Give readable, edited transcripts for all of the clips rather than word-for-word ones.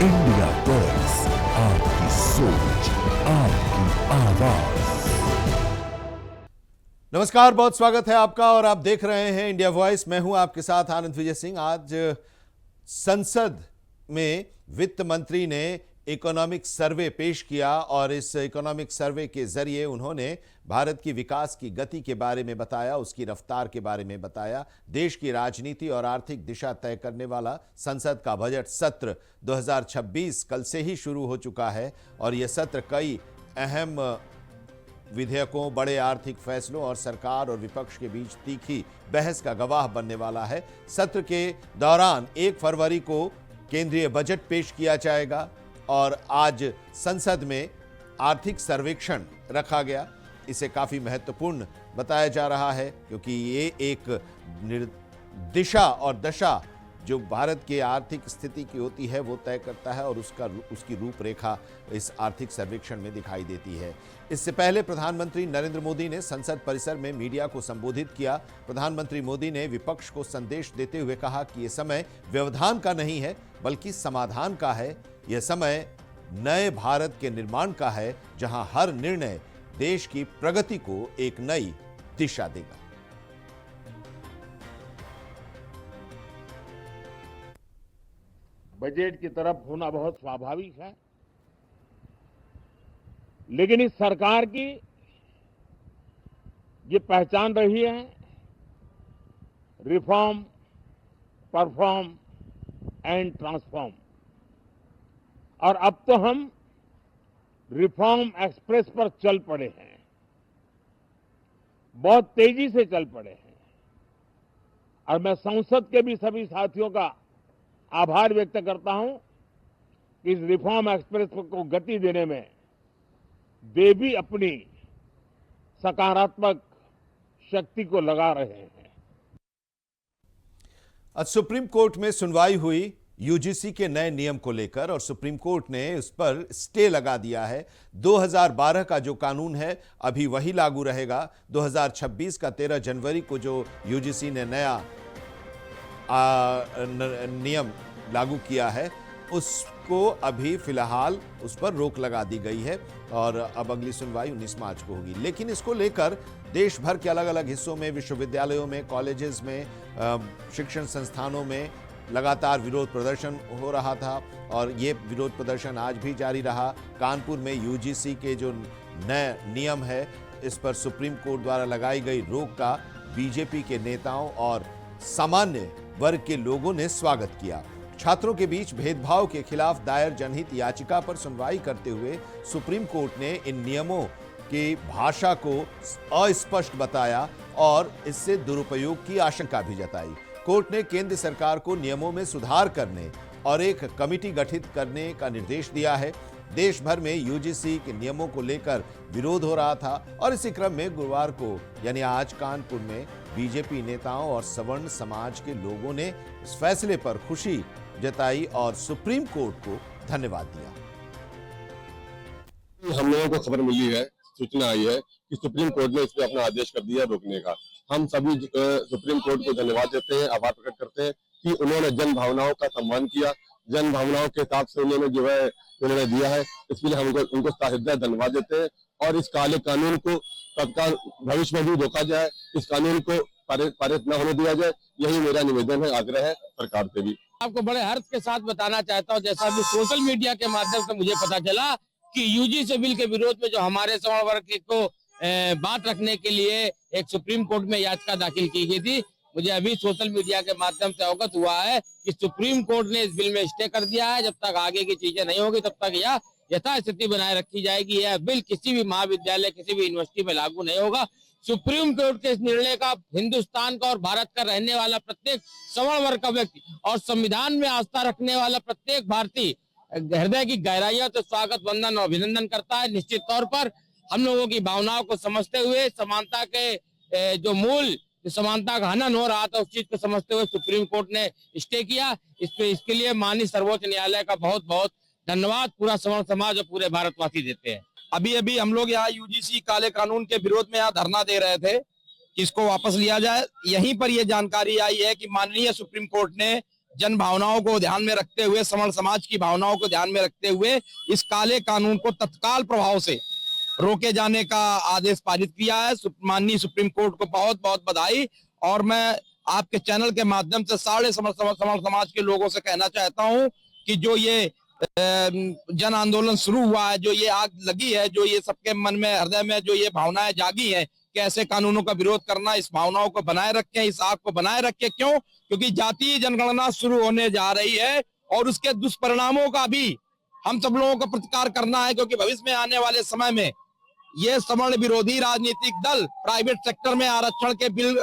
India voice, आपकी सोच, आपकी आवाज। नमस्कार, बहुत स्वागत है आपका और आप देख रहे हैं इंडिया वॉइस। मैं हूं आपके साथ आनंद विजय सिंह। आज संसद में वित्त मंत्री ने इकोनॉमिक सर्वे पेश किया और इस इकोनॉमिक सर्वे के जरिए उन्होंने भारत की विकास की गति के बारे में बताया, उसकी रफ्तार के बारे में बताया। देश की राजनीति और आर्थिक दिशा तय करने वाला संसद का बजट सत्र 2026 कल से ही शुरू हो चुका है और यह सत्र कई अहम विधेयकों, बड़े आर्थिक फैसलों और सरकार और विपक्ष के बीच तीखी बहस का गवाह बनने वाला है। सत्र के दौरान 1 फरवरी को केंद्रीय बजट पेश किया जाएगा और आज संसद में आर्थिक सर्वेक्षण रखा गया। इसे काफी महत्वपूर्ण बताया जा रहा है क्योंकि ये एक दिशा और दशा जो भारत की आर्थिक स्थिति की होती है वो तय करता है और उसकी रूपरेखा इस आर्थिक सर्वेक्षण में दिखाई देती है। इससे पहले प्रधानमंत्री नरेंद्र मोदी ने संसद परिसर में मीडिया को संबोधित किया। प्रधानमंत्री मोदी ने विपक्ष को संदेश देते हुए कहा कि यह समय व्यवधान का नहीं है बल्कि समाधान का है। यह समय नए भारत के निर्माण का है जहां हर निर्णय देश की प्रगति को एक नई दिशा देगा। बजट की तरफ होना बहुत स्वाभाविक है, लेकिन इस सरकार की ये पहचान रही है रिफॉर्म, परफॉर्म एंड ट्रांसफॉर्म। और अब तो हम रिफॉर्म एक्सप्रेस पर चल पड़े हैं, बहुत तेजी से चल पड़े हैं। और मैं संसद के भी सभी साथियों का आभार व्यक्त करता हूं कि इस रिफॉर्म एक्सप्रेस को गति देने में वे भी अपनी सकारात्मक शक्ति को लगा रहे हैं। आज सुप्रीम कोर्ट में सुनवाई हुई यूजीसी के नए नियम को लेकर और सुप्रीम कोर्ट ने उस पर स्टे लगा दिया है। 2012 का जो कानून है अभी वही लागू रहेगा। 2026 का 13 जनवरी को जो यूजीसी ने नया नियम लागू किया है उसको अभी फिलहाल उस पर रोक लगा दी गई है और अब अगली सुनवाई 19 मार्च को होगी। लेकिन इसको लेकर देश भर के अलग अलग हिस्सों में, विश्वविद्यालयों में, कॉलेजेस में, शिक्षण संस्थानों में लगातार विरोध प्रदर्शन हो रहा था और ये विरोध प्रदर्शन आज भी जारी रहा। कानपुर में यूजीसी के जो नए नियम है इस पर सुप्रीम कोर्ट द्वारा लगाई गई रोक का बीजेपी के नेताओं और सामान्य वर्ग के लोगों ने स्वागत किया। छात्रों के बीच भेदभाव के खिलाफ दायर जनहित याचिका पर सुनवाई करते हुए सुप्रीम कोर्ट ने इन नियमों की भाषा को अस्पष्ट बताया और इससे दुरुपयोग की आशंका भी जताई। कोर्ट ने केंद्र सरकार को नियमों में सुधार करने और एक कमेटी गठित करने का निर्देश दिया है। देश भर में यूजीसी के नियमों को लेकर विरोध हो रहा था और इसी क्रम में गुरुवार को यानी आज कानपुर में बीजेपी नेताओं और सवर्ण समाज के लोगों ने इस फैसले पर खुशी जताई और सुप्रीम कोर्ट को धन्यवाद दिया। हम लोगों को खबर मिली है, सूचना आई है कि सुप्रीम कोर्ट ने इस पर अपना आदेश कर दिया रोकने का। हम सभी सुप्रीम कोर्ट को धन्यवाद देते हैं, आभार प्रकट करते हैं कि उन्होंने जन भावनाओं का सम्मान किया, जन भावनाओं के हिसाब से उन्होंने जो है निर्णय दिया है। इसके लिए हम उनको हृदय धन्यवाद देते हैं और इस काले कानून को तत्काल भविष्य में भी रोका जाए, इस कानून को पारित न होने दिया जाए, यही मेरा निवेदन है, आग्रह है सरकार से भी। आपको बड़े हर्ष के साथ बताना चाहता हूं, जैसा भी सोशल मीडिया के माध्यम से मुझे पता चला कि यूजीसी बिल के विरोध में जो हमारे सवर्ण वर्ग को बात रखने के लिए एक सुप्रीम कोर्ट में याचिका दाखिल की गई थी। मुझे अभी सोशल मीडिया के माध्यम से अवगत हुआ है कि सुप्रीम कोर्ट ने इस बिल में स्टे कर दिया है। जब तक आगे की चीजें नहीं होगी तब तक यह यथास्थिति बनाए रखी जाएगी। यह बिल किसी भी महाविद्यालय, किसी भी यूनिवर्सिटी में लागू नहीं होगा। सुप्रीम कोर्ट के इस निर्णय का हिंदुस्तान का और भारत का रहने वाला प्रत्येक सवर्ण वर्ग का व्यक्ति और संविधान में आस्था रखने वाला प्रत्येक भारतीय हृदय की गहराइयों से स्वागत, वंदन और अभिनंदन करता है। निश्चित तौर पर हम लोगों की भावनाओं को समझते हुए समानता के जो मूल समानता का हनन हो रहा था उस चीज को समझते हुए सुप्रीम कोर्ट ने स्टे किया। इसके लिए माननीय सर्वोच्च न्यायालय का बहुत बहुत धन्यवाद पूरा सवर्ण समाज और पूरे भारतवासी देते हैं। अभी हम लोग यहाँ यूजीसी काले कानून के विरोध में यहाँ धरना दे रहे थे कि इसको वापस लिया जाए। यहीं पर यह जानकारी आई है कि माननीय सुप्रीम कोर्ट ने जन भावनाओं को ध्यान में रखते हुए, सवर्ण समाज की भावनाओं को ध्यान में रखते हुए इस काले कानून को तत्काल प्रभाव से रोके जाने का आदेश पारित किया है। माननीय सुप्रीम कोर्ट को बहुत बहुत बधाई। और मैं आपके चैनल के माध्यम से सारे सवर्ण समाज के लोगों से कहना चाहता हूं कि जो ये जन आंदोलन शुरू हुआ है, जो ये आग लगी है, जो ये सबके मन में, हृदय में जो ये भावनाएं जागी है कि ऐसे कानूनों का विरोध करना, इस भावनाओं को बनाए रखें, इस आग को बनाए रखें। क्यों? क्योंकि जातीय जनगणना शुरू होने जा रही है और उसके दुष्परिणामों का भी हम सब लोगों को प्रतिकार करना है, क्योंकि भविष्य में आने वाले समय में ये सवर्ण विरोधी राजनीतिक दल प्राइवेट सेक्टर में आरक्षण के बिल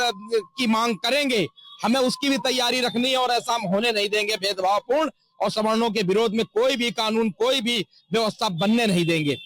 की मांग करेंगे। हमें उसकी भी तैयारी रखनी है और ऐसा हम होने नहीं देंगे भेदभावपूर्ण और सवर्णों के विरोध में कोई भी कानून, कोई भी व्यवस्था बनने नहीं देंगे।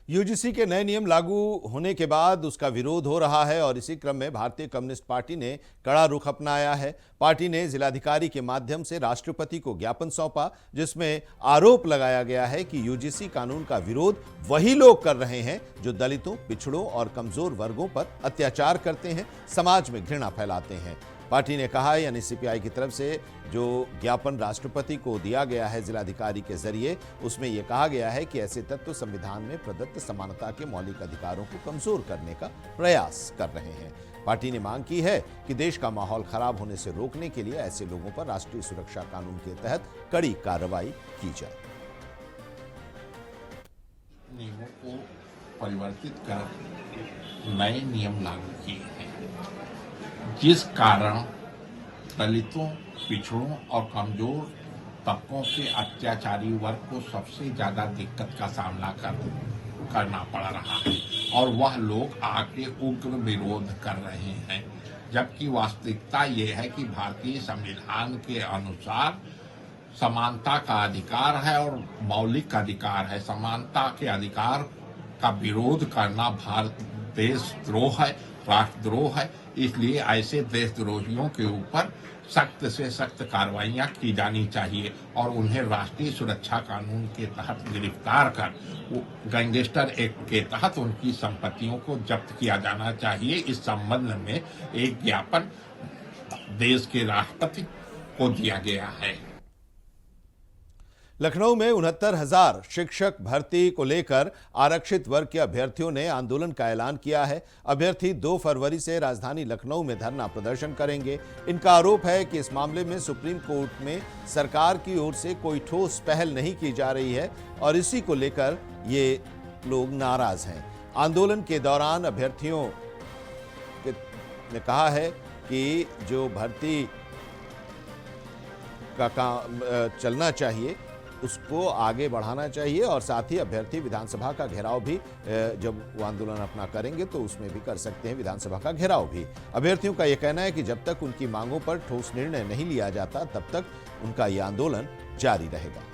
यूजीसी के नए नियम लागू होने के बाद उसका विरोध हो रहा है और इसी क्रम में भारतीय कम्युनिस्ट पार्टी ने कड़ा रुख अपनाया है। पार्टी ने जिलाधिकारी के माध्यम से राष्ट्रपति को ज्ञापन सौंपा, जिसमें आरोप लगाया गया है कि यूजीसी कानून का विरोध वही लोग कर रहे हैं जो दलितों, पिछड़ों और कमजोर वर्गों पर अत्याचार करते हैं, समाज में घृणा फैलाते हैं। पार्टी ने कहा, यानी सीपीआई की तरफ से जो ज्ञापन राष्ट्रपति को दिया गया है जिलाधिकारी के जरिए, उसमें यह कहा गया है कि ऐसे तत्व संविधान में प्रदत्त समानता के मौलिक अधिकारों को कमजोर करने का प्रयास कर रहे हैं। पार्टी ने मांग की है कि देश का माहौल खराब होने से रोकने के लिए ऐसे लोगों पर राष्ट्रीय सुरक्षा कानून के तहत कड़ी कार्रवाई की जाए। नियमों को परिवर्तित कर नए नियम लागू किए हैं, जिस कारण दलितों, पिछड़ों और कमजोर तबकों के अत्याचारी वर्ग को सबसे ज्यादा दिक्कत का सामना करना पड़ रहा है और वह लोग आके उग्र विरोध कर रहे हैं। जबकि वास्तविकता ये है कि भारतीय संविधान के अनुसार समानता का अधिकार है और मौलिक अधिकार है। समानता के अधिकार का विरोध करना भारत देशद्रोह है, राष्ट्रद्रोह है। इसलिए ऐसे देशद्रोहियों के ऊपर सख्त से सख्त कार्रवाइयां की जानी चाहिए और उन्हें राष्ट्रीय सुरक्षा कानून के तहत गिरफ्तार कर गैंगस्टर एक्ट के तहत उनकी संपत्तियों को जब्त किया जाना चाहिए। इस संबंध में एक ज्ञापन देश के राष्ट्रपति को दिया गया है। लखनऊ में 69,000 शिक्षक भर्ती को लेकर आरक्षित वर्ग के अभ्यर्थियों ने आंदोलन का ऐलान किया है। अभ्यर्थी 2 फरवरी से राजधानी लखनऊ में धरना प्रदर्शन करेंगे। इनका आरोप है कि इस मामले में सुप्रीम कोर्ट में सरकार की ओर से कोई ठोस पहल नहीं की जा रही है और इसी को लेकर ये लोग नाराज हैं। आंदोलन के दौरान अभ्यर्थियों ने कहा है कि जो भर्ती का काम चलना चाहिए उसको आगे बढ़ाना चाहिए और साथ ही अभ्यर्थी विधानसभा का घेराव भी जब वो आंदोलन अपना करेंगे तो उसमें भी कर सकते हैं, विधानसभा का घेराव भी। अभ्यर्थियों का यह कहना है कि जब तक उनकी मांगों पर ठोस निर्णय नहीं लिया जाता तब तक उनका यह आंदोलन जारी रहेगा।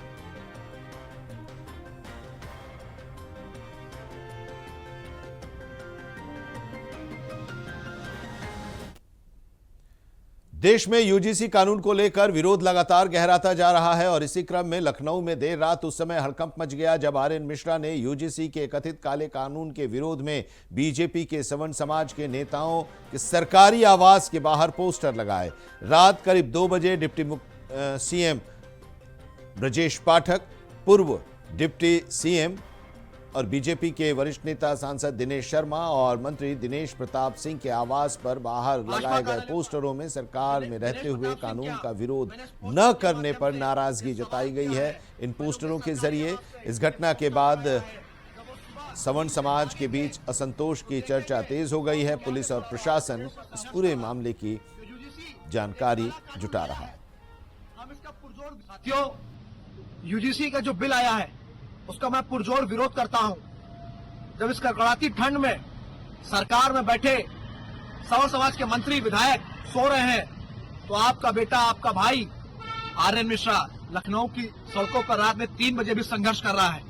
देश में यूजीसी कानून को लेकर विरोध लगातार गहराता जा रहा है और इसी क्रम में लखनऊ में देर रात उस समय हड़कंप मच गया जब आर्यन मिश्रा ने यूजीसी के कथित काले कानून के विरोध में बीजेपी के सवर्ण समाज के नेताओं के सरकारी आवास के बाहर पोस्टर लगाए। रात करीब 2 बजे डिप्टी सीएम ब्रजेश पाठक, पूर्व डिप्टी सीएम और बीजेपी के वरिष्ठ नेता सांसद दिनेश शर्मा और मंत्री दिनेश प्रताप सिंह के आवास पर बाहर लगाए गए पोस्टरों में सरकार में रहते हुए कानून का विरोध न करने पर नाराजगी जताई गई है। इन पोस्टरों के जरिए इस घटना के बाद सवर्ण समाज के बीच असंतोष की चर्चा तेज हो गई है। पुलिस और प्रशासन इस पूरे मामले की जानकारी जुटा रहा है। साथियों, यूजीसी का जो बिल आया है उसका मैं पुरजोर विरोध करता हूं। जब इस कड़कड़ाती ठंड में सरकार में बैठे सवर्ण समाज के मंत्री विधायक सो रहे हैं तो आपका बेटा, आपका भाई आर्यन मिश्रा लखनऊ की सड़कों पर रात में 3 बजे भी संघर्ष कर रहा है।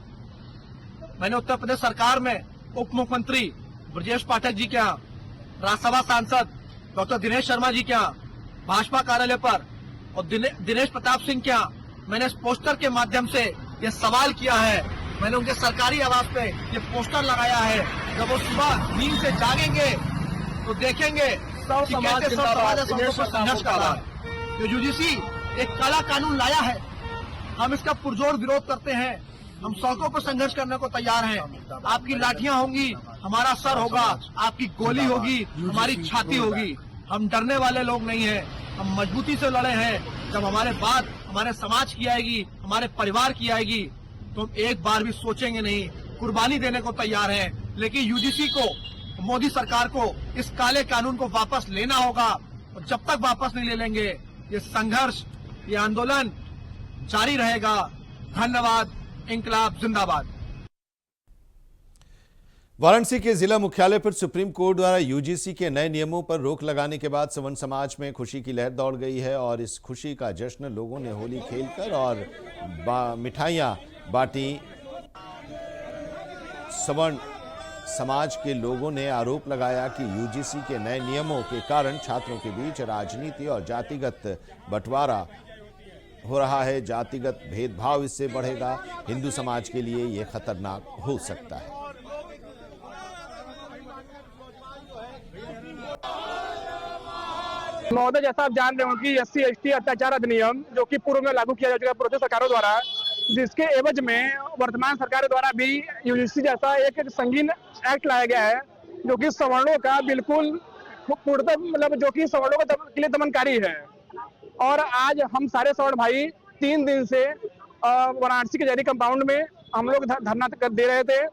मैंने उत्तर प्रदेश सरकार में उप मुख्यमंत्री ब्रजेश पाठक जी के यहाँ, राज्यसभा सांसद डॉक्टर दिनेश शर्मा जी के यहाँ, भाजपा कार्यालय पर और दिनेश प्रताप सिंह के यहाँ मैंने इस पोस्टर के माध्यम से ये सवाल किया है। मैंने उनके सरकारी आवास पे ये पोस्टर लगाया है। जब वो सुबह नींद से जागेंगे तो देखेंगे सब समाज संघर्ष कर रहा है। जो यूजीसी एक काला कानून लाया है, हम इसका पुरजोर विरोध करते हैं। हम सड़कों पर संघर्ष करने को तैयार हैं। आपकी लाठियां होंगी, हमारा सर होगा, आपकी गोली होगी, हमारी छाती होगी। हम डरने वाले लोग नहीं हैं, हम मजबूती से लड़े हैं। जब हमारे बात हमारे समाज की आएगी, हमारे परिवार की आएगी, तो हम एक बार भी सोचेंगे नहीं, कुर्बानी देने को तैयार हैं। लेकिन यूजीसी को, मोदी सरकार को इस काले कानून को वापस लेना होगा, और जब तक वापस नहीं ले लेंगे ये संघर्ष, ये आंदोलन जारी रहेगा। धन्यवाद। इंकलाब जिंदाबाद। वाराणसी के जिला मुख्यालय पर सुप्रीम कोर्ट द्वारा यूजीसी के नए नियमों पर रोक लगाने के बाद सवर्ण समाज में खुशी की लहर दौड़ गई है और इस खुशी का जश्न लोगों ने होली खेलकर और मिठाइयां बांटी। सवर्ण समाज के लोगों ने आरोप लगाया कि यूजीसी के नए नियमों के कारण छात्रों के बीच राजनीति और जातिगत बंटवारा हो रहा है। जातिगत भेदभाव इससे बढ़ेगा। हिंदू समाज के लिए यह खतरनाक हो सकता है। महोदय, जैसा आप जान रहे हो कि SC/ST अत्याचार अधिनियम जो कि पूर्व में लागू किया जा चुका है पूर्व सरकारों द्वारा, जिसके एवज में वर्तमान सरकार द्वारा भी यूजीसी जैसा एक संगीन एक्ट लाया गया है जो कि सवर्णों का बिल्कुल पूर्णतः मतलब जो कि सवर्णों के लिए दमनकारी है। और आज हम सारे सवर्ण भाई 3 दिन से वाराणसी के जैदी कंपाउंड में हम लोग धरना दे रहे थे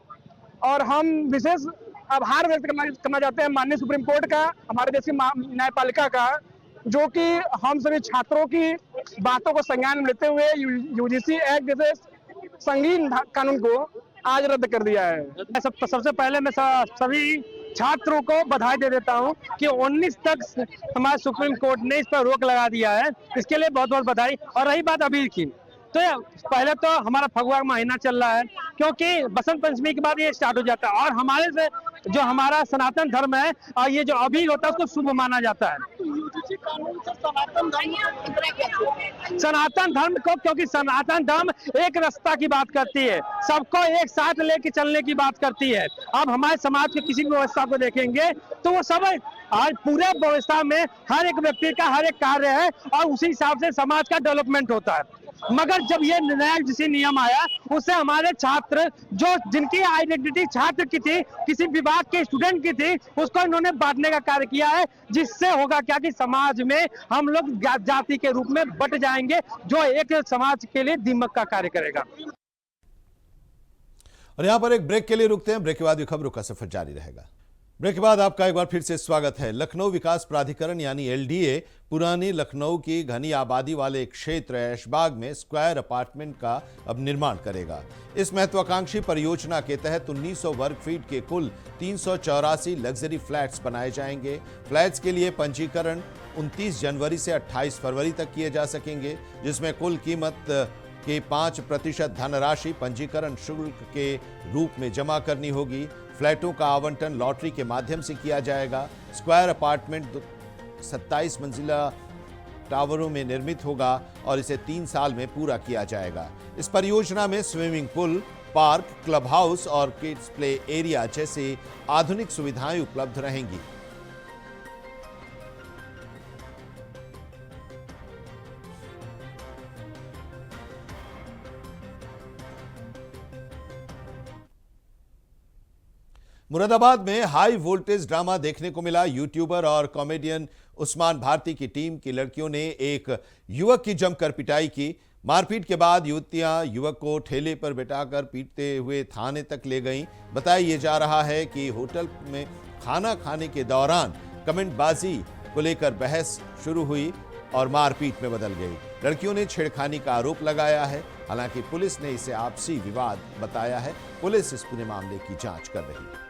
और हम विशेष आभार व्यक्त करना चाहते हैं माननीय सुप्रीम कोर्ट का, हमारे देश की न्यायपालिका का, जो कि हम सभी छात्रों की बातों को संज्ञान में लेते हुए यूजीसी एक्ट जैसे संगीन कानून को आज रद्द कर दिया है। सबसे पहले मैं सभी छात्रों को बधाई दे देता हूं कि 19 तक हमारे सुप्रीम कोर्ट ने इस पर रोक लगा दिया है, इसके लिए बहुत बहुत बधाई। और रही बात अबीर की, तो पहले तो हमारा फगुआ महीना चल रहा है क्योंकि बसंत पंचमी के बाद ये स्टार्ट हो जाता है और हमारे से जो हमारा सनातन धर्म है और ये जो अबीर होता है उसको शुभ माना जाता है। सनातन धर्म को, क्योंकि सनातन धर्म एक रास्ता की बात करती है, सबको एक साथ लेके चलने की बात करती है। अब हमारे समाज के किसी भी व्यवस्था को देखेंगे तो वो सब आज पूरे व्यवस्था में हर एक व्यक्ति का हर एक कार्य है और उसी हिसाब से समाज का डेवलपमेंट होता है। मगर जब ये नया जिसे नियम आया उससे हमारे छात्र जो जिनकी आइडेंटिटी छात्र की थी, किसी विभाग के स्टूडेंट की थी, उसको इन्होंने बांटने का कार्य किया है, जिससे होगा क्या कि समाज में हम लोग जाति के रूप में बट जाएंगे, जो एक समाज के लिए दीमक का कार्य करेगा। और यहां पर एक ब्रेक के लिए रुकते हैं। ब्रेक के बाद खबरों का सफर जारी रहेगा। ब्रेक के बाद आपका एक बार फिर से स्वागत है। लखनऊ विकास प्राधिकरण यानी LDA पुरानी लखनऊ की घनी आबादी वाले क्षेत्र ऐशबाग में स्क्वायर अपार्टमेंट का अब निर्माण करेगा। इस महत्वाकांक्षी परियोजना के तहत 1900 वर्ग फीट के कुल 384 लग्जरी फ्लैट्स बनाए जाएंगे। फ्लैट्स के लिए पंजीकरण 29 जनवरी से 28 फरवरी तक किए जा सकेंगे, जिसमें कुल कीमत के 5% धनराशि पंजीकरण शुल्क के रूप में जमा करनी होगी। फ्लैटों का आवंटन लॉटरी के माध्यम से किया जाएगा। स्क्वायर अपार्टमेंट 27 मंजिला टावरों में निर्मित होगा और इसे 3 साल में पूरा किया जाएगा। इस परियोजना में swimming pool, park, club house और किड्स प्ले एरिया जैसे आधुनिक सुविधाएं उपलब्ध रहेंगी। मुरादाबाद में हाई वोल्टेज ड्रामा देखने को मिला। यूट्यूबर और कॉमेडियन उस्मान भारती की टीम की लड़कियों ने एक युवक की जमकर पिटाई की। मारपीट के बाद युवतियां युवक को ठेले पर बिठाकर पीटते हुए थाने तक ले गईं। बताया जा रहा है कि होटल में खाना खाने के दौरान कमेंटबाजी को लेकर बहस शुरू हुई और मारपीट में बदल गई। लड़कियों ने छेड़खानी का आरोप लगाया है। हालांकि पुलिस ने इसे आपसी विवाद बताया है। पुलिस इस पूरे मामले की जांच कर रही है।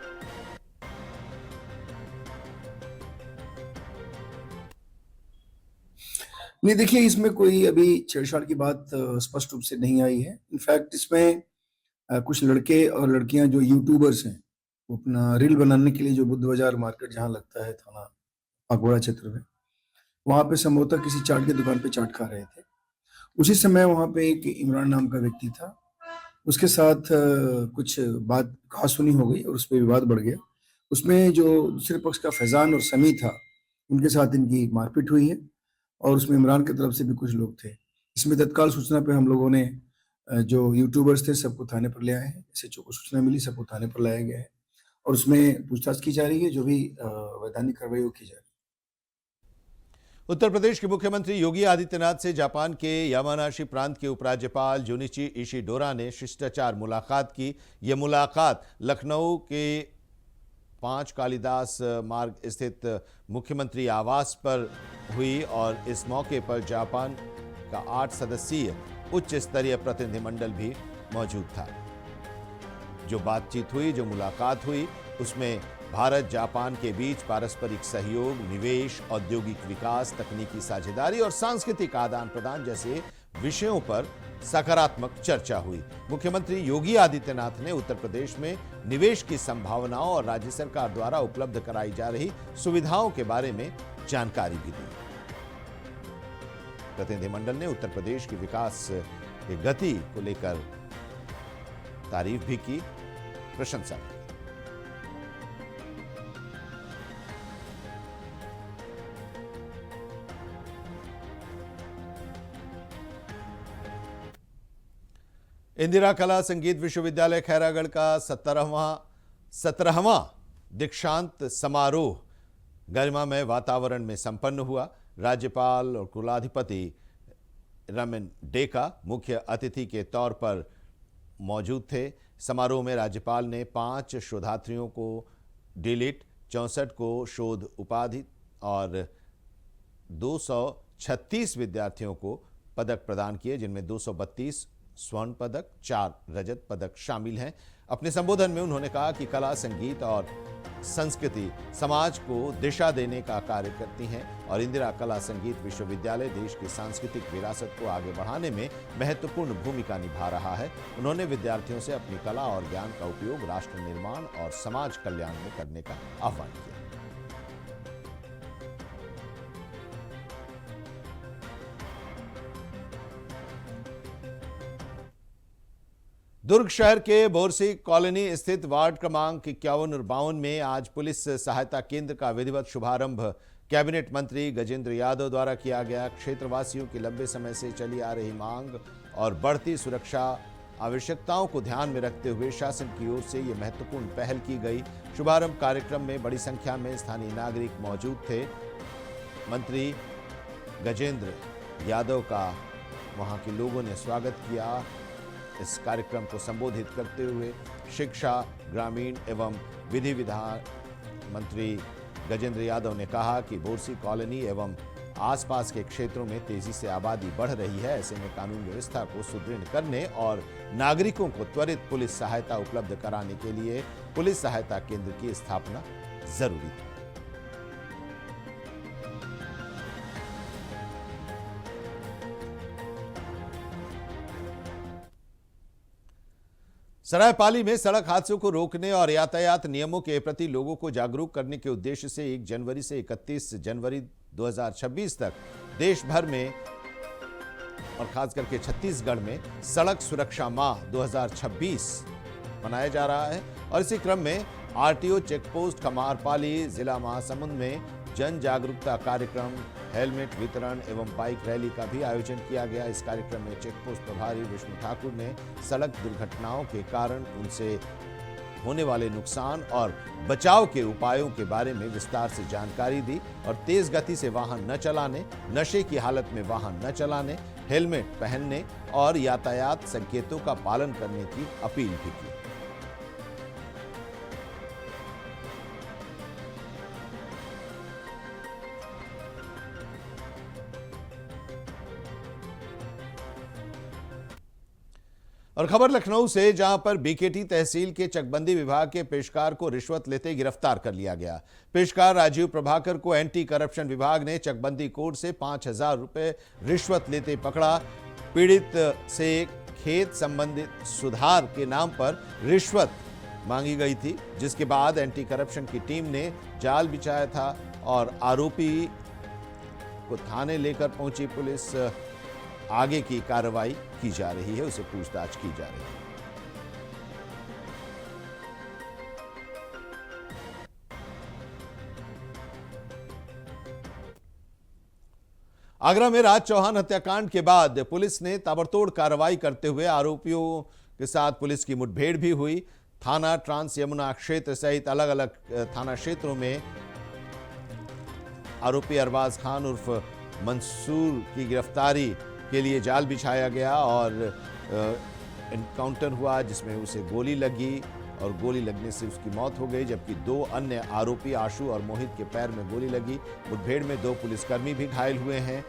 नहीं, देखिए, इसमें कोई अभी छेड़छाड़ की बात स्पष्ट रूप से नहीं आई है। इनफैक्ट इसमें कुछ लड़के और लड़कियां जो यूट्यूबर्स हैं, वो अपना रील बनाने के लिए जो बुद्ध बाजार मार्केट जहां लगता है थाना पगोड़ा क्षेत्र में, वहां पे संभवतः किसी चाट की दुकान पे चाट खा रहे थे। उसी समय वहां पे एक इमरान नाम का व्यक्ति था, उसके साथ कुछ बात कहासुनी हो गई और उस पर विवाद बढ़ गया। उसमें जो दूसरे पक्ष का फैजान और समी था, उनके साथ इनकी मारपीट हुई है और उसमें इमरान की तरफ से भी कुछ लोग थे। इसमें तत्काल सूचना पे हम लोगों ने जो यूट्यूबर्स थे सबको थाने पर ले आए हैं। एसएचओ को सूचना मिली, सबको थाने पर लाया गया है और उसमें पूछताछ की जा रही है। जो भी वैधानिक कार्रवाई वो की जा रही है। उत्तर प्रदेश के मुख्यमंत्री योगी आदित्यनाथ से जापान के यामानाशी प्रांत के उपराज्यपाल जुनिची इशिडोरा ने शिष्टाचार मुलाकात की। यह मुलाकात लखनऊ के 5 कालिदास मार्ग स्थित मुख्यमंत्री आवास पर हुई और इस मौके पर जापान का 8 सदस्यीय उच्च स्तरीय प्रतिनिधिमंडल भी मौजूद था। जो बातचीत हुई, जो मुलाकात हुई, उसमें भारत जापान के बीच पारस्परिक सहयोग, निवेश, औद्योगिक विकास, तकनीकी साझेदारी और सांस्कृतिक आदान प्रदान जैसे विषयों पर सकारात्मक चर्चा हुई। मुख्यमंत्री योगी आदित्यनाथ ने उत्तर प्रदेश में निवेश की संभावनाओं और राज्य सरकार द्वारा उपलब्ध कराई जा रही सुविधाओं के बारे में जानकारी भी दी। प्रतिनिधिमंडल ने उत्तर प्रदेश के विकास की गति को लेकर तारीफ भी की, प्रशंसा की। इंदिरा कला संगीत विश्वविद्यालय खैरागढ़ का 17वां दीक्षांत समारोह गरिमामय वातावरण में संपन्न हुआ। राज्यपाल और कुलाधिपति रमन डेका मुख्य अतिथि के तौर पर मौजूद थे। समारोह में राज्यपाल ने 5 शोधार्थियों को डीलिट, 64 को शोध उपाधि और 236 विद्यार्थियों को पदक प्रदान किए, जिनमें 232 स्वर्ण पदक, 4 रजत पदक शामिल हैं। अपने संबोधन में उन्होंने कहा कि कला, संगीत और संस्कृति समाज को दिशा देने का कार्य करती हैं और इंदिरा कला संगीत विश्वविद्यालय देश की सांस्कृतिक विरासत को आगे बढ़ाने में महत्वपूर्ण भूमिका निभा रहा है। उन्होंने विद्यार्थियों से अपनी कला और ज्ञान का उपयोग राष्ट्र निर्माण और समाज कल्याण में करने का आह्वान किया। दुर्ग शहर के बोरसी कॉलोनी स्थित वार्ड क्रमांक 51 और 52 में आज पुलिस सहायता केंद्र का विधिवत शुभारंभ कैबिनेट मंत्री गजेंद्र यादव द्वारा किया गया। क्षेत्रवासियों की लंबे समय से चली आ रही मांग और बढ़ती सुरक्षा आवश्यकताओं को ध्यान में रखते हुए शासन की ओर से यह महत्वपूर्ण पहल की गई। शुभारंभ कार्यक्रम में बड़ी संख्या में स्थानीय नागरिक मौजूद थे। मंत्री गजेंद्र यादव का वहां के लोगों ने स्वागत किया। इस कार्यक्रम को संबोधित करते हुए शिक्षा, ग्रामीण एवं विधि विधान मंत्री गजेंद्र यादव ने कहा कि बोरसी कॉलोनी एवं आसपास के क्षेत्रों में तेजी से आबादी बढ़ रही है। ऐसे में कानून व्यवस्था को सुदृढ़ करने और नागरिकों को त्वरित पुलिस सहायता उपलब्ध कराने के लिए पुलिस सहायता केंद्र की स्थापना जरूरी है। सरायपाली में सड़क हादसों को रोकने और यातायात नियमों के प्रति लोगों को जागरूक करने के उद्देश्य से 1 जनवरी से 31 जनवरी 2026 तक देश भर में और खास करके छत्तीसगढ़ में सड़क सुरक्षा माह 2026 मनाया जा रहा है। और इसी क्रम में आरटीओ चेकपोस्ट खमारपाली जिला महासमुंद में जन जागरूकता कार्यक्रम, हेलमेट वितरण एवं बाइक रैली का भी आयोजन किया गया। इस कार्यक्रम में चेकपोस्ट प्रभारी विष्णु ठाकुर ने सड़क दुर्घटनाओं के कारण उनसे होने वाले नुकसान और बचाव के उपायों के बारे में विस्तार से जानकारी दी और तेज गति से वाहन न चलाने, नशे की हालत में वाहन न चलाने, हेलमेट पहनने और यातायात संकेतों का पालन करने की अपील भी की। और खबर लखनऊ से, जहां पर बीकेटी तहसील के चकबंदी विभाग के पेशकार को रिश्वत लेते गिरफ्तार कर लिया गया। पेशकार राजीव प्रभाकर को एंटी करप्शन विभाग ने चकबंदी कोर्ट से 5,000 रुपए रिश्वत लेते पकड़ा। पीड़ित से खेत संबंधित सुधार के नाम पर रिश्वत मांगी गई थी, जिसके बाद एंटी करप्शन की टीम ने जाल बिछाया था और आरोपी को थाने लेकर पहुंची पुलिस। आगे की कार्रवाई की जा रही है, उसे पूछताछ की जा रही है। आगरा में राज चौहान हत्याकांड के बाद पुलिस ने ताबड़तोड़ कार्रवाई करते हुए आरोपियों के साथ पुलिस की मुठभेड़ भी हुई। थाना ट्रांस यमुना क्षेत्र सहित अलग अलग थाना क्षेत्रों में आरोपी अरबाज खान उर्फ मंसूर की गिरफ्तारी के लिए जाल बिछाया गया और एनकाउंटर हुआ जिसमें उसे गोली लगी और गोली लगने से उसकी मौत हो गई, जबकि 2 अन्य आरोपी आशु और मोहित के पैर में गोली लगी। मुठभेड़ में 2 पुलिसकर्मी भी घायल हुए हैं।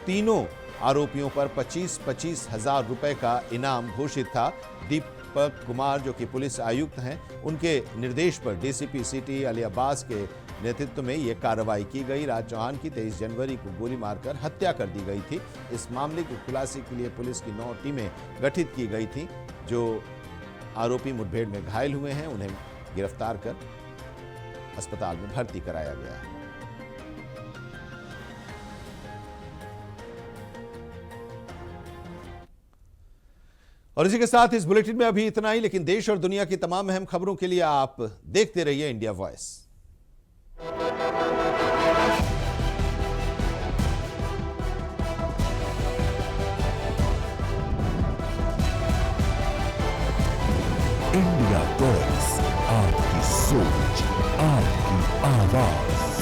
तीनों आरोपियों पर 25-25 हजार रुपए का इनाम घोषित था। दीपक कुमार जो कि पुलिस आयुक्त हैं, उनके निर्देश पर डीसीपी सिटी अली अब्बास के नेतृत्व में यह कार्रवाई की गई। राज चौहान की 23 जनवरी को गोली मारकर हत्या कर दी गई थी। इस मामले की खुलासे के लिए पुलिस की 9 टीमें गठित की गई थी। जो आरोपी मुठभेड़ में घायल हुए हैं उन्हें गिरफ्तार कर अस्पताल में भर्ती कराया गया है। और इसी के साथ इस बुलेटिन में अभी इतना ही, लेकिन देश और दुनिया की तमाम अहम खबरों के लिए आप देखते रहिए इंडिया वॉइस। इंडिया वॉइस, आपकी सोच, आपकी आवाज।